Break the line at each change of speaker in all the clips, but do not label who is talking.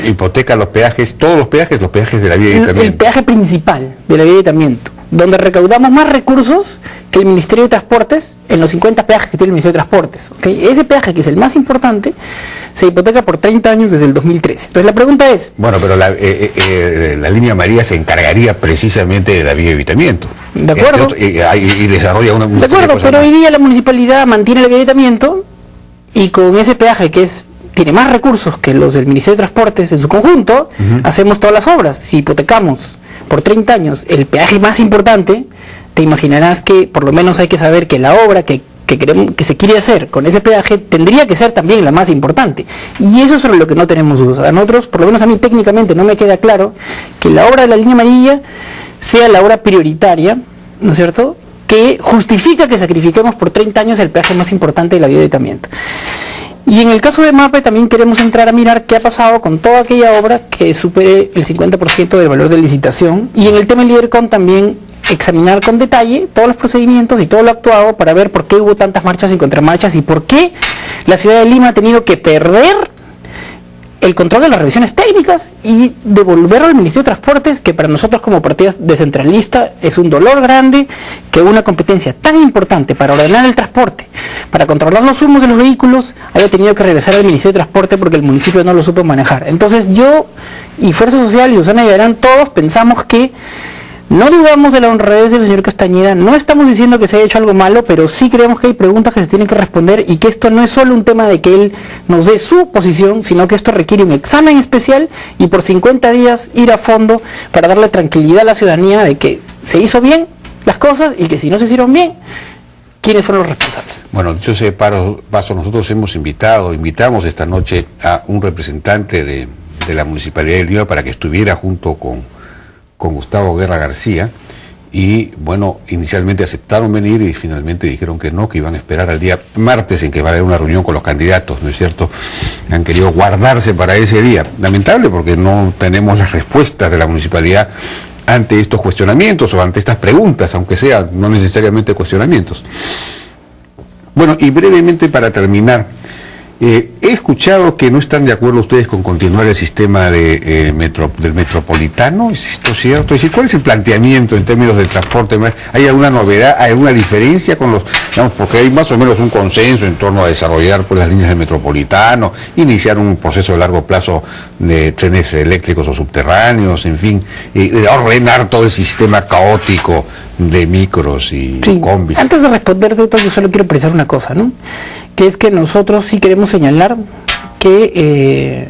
hipoteca los peajes, todos los peajes de la vía de Evitamiento.
El peaje principal de la vía de Evitamiento, donde recaudamos más recursos que el Ministerio de Transportes en los 50 peajes que tiene el Ministerio de Transportes. ¿Okay? Ese peaje, que es el más importante, se hipoteca por 30 años desde el 2013. Entonces la pregunta es...
Bueno, pero la línea María se encargaría precisamente de la vía de Evitamiento.
De acuerdo.
Y desarrolla una...
De acuerdo, pero hoy día la municipalidad mantiene la vía de Evitamiento y con ese peaje que tiene más recursos que los del Ministerio de Transportes en su conjunto, hacemos todas las obras. Si hipotecamos por 30 años el peaje más importante, te imaginarás que por lo menos hay que saber que la obra que se quiere hacer con ese peaje tendría que ser también la más importante. Y eso es sobre lo que no tenemos dudas. A nosotros, por lo menos a mí técnicamente no me queda claro que la obra de la línea amarilla sea la obra prioritaria, ¿no es cierto?, que justifica que sacrifiquemos por 30 años el peaje más importante de la vía de Evitamiento. Y en el caso de MAPE también queremos entrar a mirar qué ha pasado con toda aquella obra que supere el 50% del valor de licitación, y en el tema del Lidercon también examinar con detalle todos los procedimientos y todo lo actuado para ver por qué hubo tantas marchas y contramarchas y por qué la ciudad de Lima ha tenido que perder el control de las revisiones técnicas y devolverlo al Ministerio de Transportes, que para nosotros como partido descentralista es un dolor grande que una competencia tan importante para ordenar el transporte, para controlar los humos de los vehículos, haya tenido que regresar al Ministerio de Transporte porque el municipio no lo supo manejar. Entonces yo y Fuerza Social y Susana Villarán todos pensamos que no dudamos de la honradez del señor Castañeda, no estamos diciendo que se haya hecho algo malo, pero sí creemos que hay preguntas que se tienen que responder y que esto no es solo un tema de que él nos dé su posición, sino que esto requiere un examen especial y por 50 días ir a fondo para darle tranquilidad a la ciudadanía de que se hizo bien las cosas y que si no se hicieron bien, ¿quiénes fueron los responsables?
Bueno, dicho ese paso, nosotros invitamos esta noche a un representante de la Municipalidad de Lima para que estuviera junto con Gustavo Guerra García, y bueno, inicialmente aceptaron venir y finalmente dijeron que no, que iban a esperar al día martes en que va a haber una reunión con los candidatos, ¿no es cierto? Han querido guardarse para ese día. Lamentable, porque no tenemos las respuestas de la municipalidad ante estos cuestionamientos o ante estas preguntas, aunque sean no necesariamente cuestionamientos. Bueno, y brevemente para terminar, he escuchado que no están de acuerdo ustedes con continuar el sistema del metropolitano. ¿Es esto cierto? Es decir, ¿cuál es el planteamiento en términos del transporte? ¿Hay alguna novedad, hay alguna diferencia con los, digamos, porque hay más o menos un consenso en torno a desarrollar pues las líneas del metropolitano, iniciar un proceso de largo plazo de trenes eléctricos o subterráneos, en fin, ordenar todo el sistema caótico de micros y combis?
Antes de responderte esto, yo solo quiero precisar una cosa, ¿no? Que es que nosotros sí queremos señalar que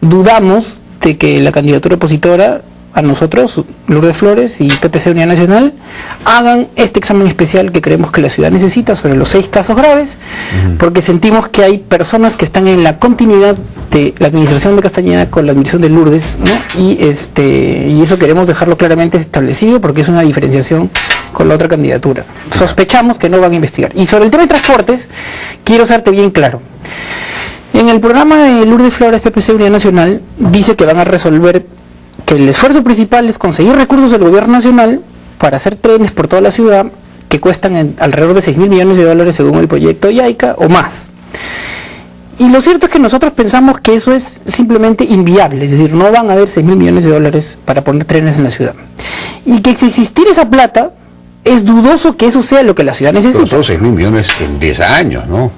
dudamos de que la candidatura opositora a nosotros, Lourdes Flores y PPC Unidad Nacional, hagan este examen especial que creemos que la ciudad necesita sobre los 6 casos graves, porque sentimos que hay personas que están en la continuidad de la administración de Castañeda con la administración de Lourdes, ¿no? Y eso queremos dejarlo claramente establecido porque es una diferenciación con la otra candidatura. Sospechamos que no van a investigar. Y sobre el tema de transportes, quiero serte bien claro. En el programa de Lourdes Flores, PPC Unidad Nacional, dice que van a resolver, que el esfuerzo principal es conseguir recursos del gobierno nacional para hacer trenes por toda la ciudad que cuestan alrededor de $6.000 millones según el proyecto YAICA o más. Y lo cierto es que nosotros pensamos que eso es simplemente inviable, es decir, no van a haber $6.000 millones para poner trenes en la ciudad. Y que si existiera esa plata, es dudoso que eso sea lo que la ciudad necesita.
Pero son $6.000 millones en 10 años, ¿no?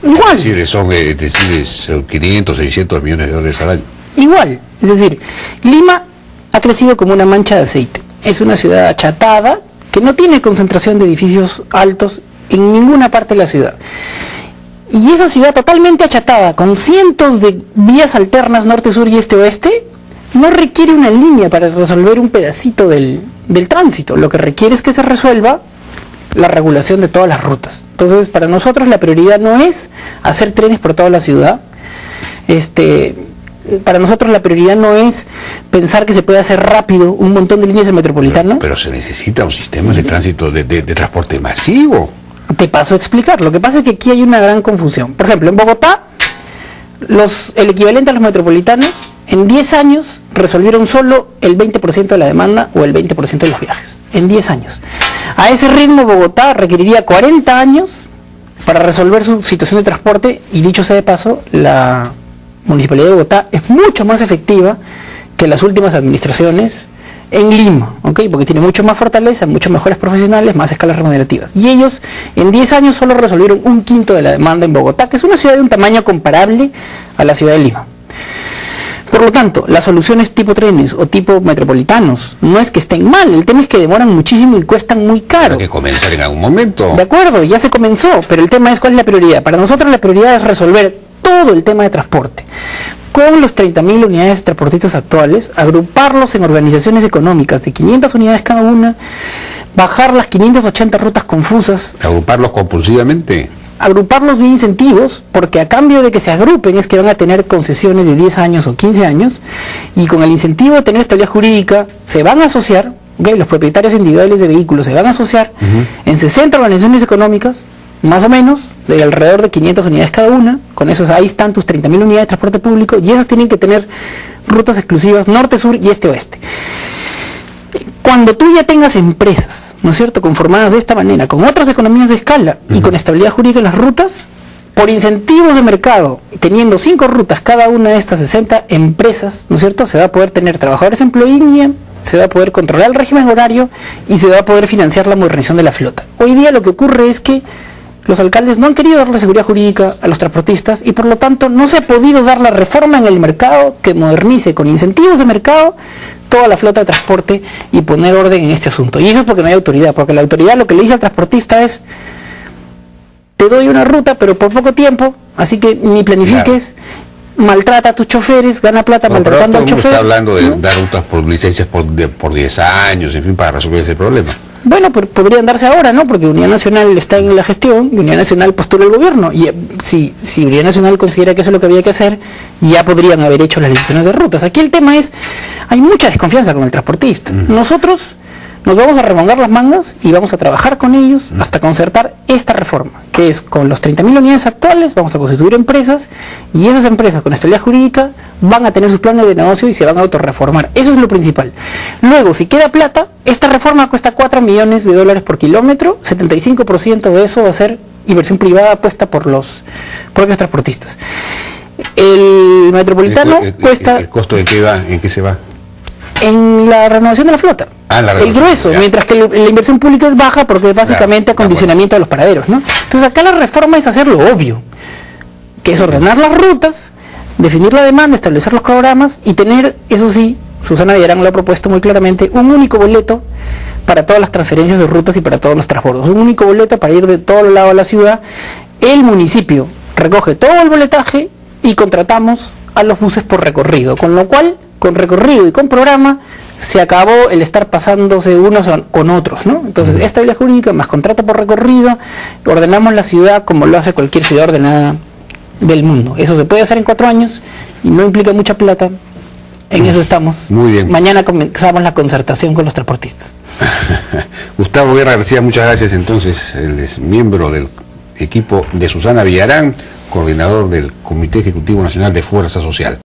Igual.
Es decir, son 500, 600 millones de dólares al año.
Igual, es decir, Lima ha crecido como una mancha de aceite. Es una ciudad achatada que no tiene concentración de edificios altos en ninguna parte de la ciudad. Y esa ciudad totalmente achatada, con cientos de vías alternas norte, sur y este-oeste, no requiere una línea para resolver un pedacito del tránsito. Lo que requiere es que se resuelva la regulación de todas las rutas. Entonces, para nosotros la prioridad no es hacer trenes por toda la ciudad. Para nosotros la prioridad no es pensar que se puede hacer rápido un montón de líneas de metropolitano.
Pero se necesita un sistema de tránsito de transporte masivo.
Te paso a explicar. Lo que pasa es que aquí hay una gran confusión. Por ejemplo, en Bogotá, el equivalente a los metropolitanos, en 10 años resolvieron solo el 20% de la demanda o el 20% de los viajes. En 10 años. A ese ritmo, Bogotá requeriría 40 años para resolver su situación de transporte, y dicho sea de paso, la Municipalidad de Bogotá es mucho más efectiva que las últimas administraciones en Lima, ¿ok? Porque tiene mucho más fortaleza, muchos mejores profesionales, más escalas remunerativas. Y ellos en 10 años solo resolvieron 1/5 de la demanda en Bogotá, que es una ciudad de un tamaño comparable a la ciudad de Lima. Por lo tanto, las soluciones tipo trenes o tipo metropolitanos no es que estén mal, el tema es que demoran muchísimo y cuestan muy caro.
Hay que comenzar en algún momento.
De acuerdo, ya se comenzó, pero el tema es cuál es la prioridad. Para nosotros la prioridad es resolver todo el tema de transporte. Con los 30.000 unidades de transportistas actuales, agruparlos en organizaciones económicas de 500 unidades cada una, bajar las 580 rutas confusas.
Agruparlos compulsivamente.
Agruparlos bien incentivos, porque a cambio de que se agrupen es que van a tener concesiones de 10 años o 15 años, y con el incentivo de tener estabilidad jurídica, se van a asociar, ¿okay? Los propietarios individuales de vehículos se van a asociar en 60 organizaciones económicas, más o menos, de alrededor de 500 unidades cada una. Con eso ahí están tus 30.000 unidades de transporte público, y esas tienen que tener rutas exclusivas norte, sur y este-oeste. Cuando tú ya tengas empresas, ¿no es cierto?, conformadas de esta manera, con otras economías de escala y con estabilidad jurídica en las rutas, por incentivos de mercado, teniendo 5 rutas cada una de estas 60 empresas, ¿no es cierto?, se va a poder tener trabajadores en planilla, se va a poder controlar el régimen horario y se va a poder financiar la modernización de la flota. Hoy día lo que ocurre es que los alcaldes no han querido darle seguridad jurídica a los transportistas y por lo tanto no se ha podido dar la reforma en el mercado que modernice con incentivos de mercado toda la flota de transporte y poner orden en este asunto. Y eso es porque no hay autoridad, porque la autoridad lo que le dice al transportista es: te doy una ruta pero por poco tiempo, así que ni planifiques, maltrata a tus choferes, gana plata maltratando al chofer.
Está hablando de dar rutas por licencias por 10 años, en fin, para resolver ese problema.
Bueno, pero podrían darse ahora, ¿no? Porque Unidad Nacional está en la gestión y Unidad Nacional postula el gobierno. Y si Unidad Nacional considera que eso es lo que había que hacer, ya podrían haber hecho las licitaciones de rutas. Aquí el tema es, hay mucha desconfianza con el transportista. Nosotros nos vamos a remangar las mangas y vamos a trabajar con ellos hasta concertar esta reforma, que es con los 30.000 unidades actuales, vamos a constituir empresas y esas empresas con estabilidad jurídica van a tener sus planes de negocio y se van a autorreformar. Eso es lo principal. Luego, si queda plata, esta reforma cuesta $4 millones por kilómetro, 75% de eso va a ser inversión privada puesta por los propios transportistas. El metropolitano cuesta...
¿El costo de qué va? ¿En qué se va?
En la renovación de la flota. El grueso, mientras que la inversión pública es baja porque es básicamente acondicionamiento de los paraderos, ¿no? Entonces acá la reforma es hacer lo obvio, que es ordenar las rutas, definir la demanda, establecer los programas y tener, eso sí, Susana Villarán lo ha propuesto muy claramente, un único boleto para todas las transferencias de rutas y para todos los transbordos, un único boleto para ir de todo lado de la ciudad. El municipio recoge todo el boletaje y contratamos a los buses por recorrido, con lo cual, con recorrido y con programa, se acabó el estar pasándose unos con otros, ¿no? Entonces, estabilidad jurídica más contrato por recorrido, ordenamos la ciudad como lo hace cualquier ciudad ordenada del mundo. Eso se puede hacer en 4 años y no implica mucha plata. En eso estamos.
Muy bien.
Mañana comenzamos la concertación con los transportistas.
Gustavo Guerra García, muchas gracias. Entonces, él es miembro del equipo de Susana Villarán, coordinador del Comité Ejecutivo Nacional de Fuerza Social.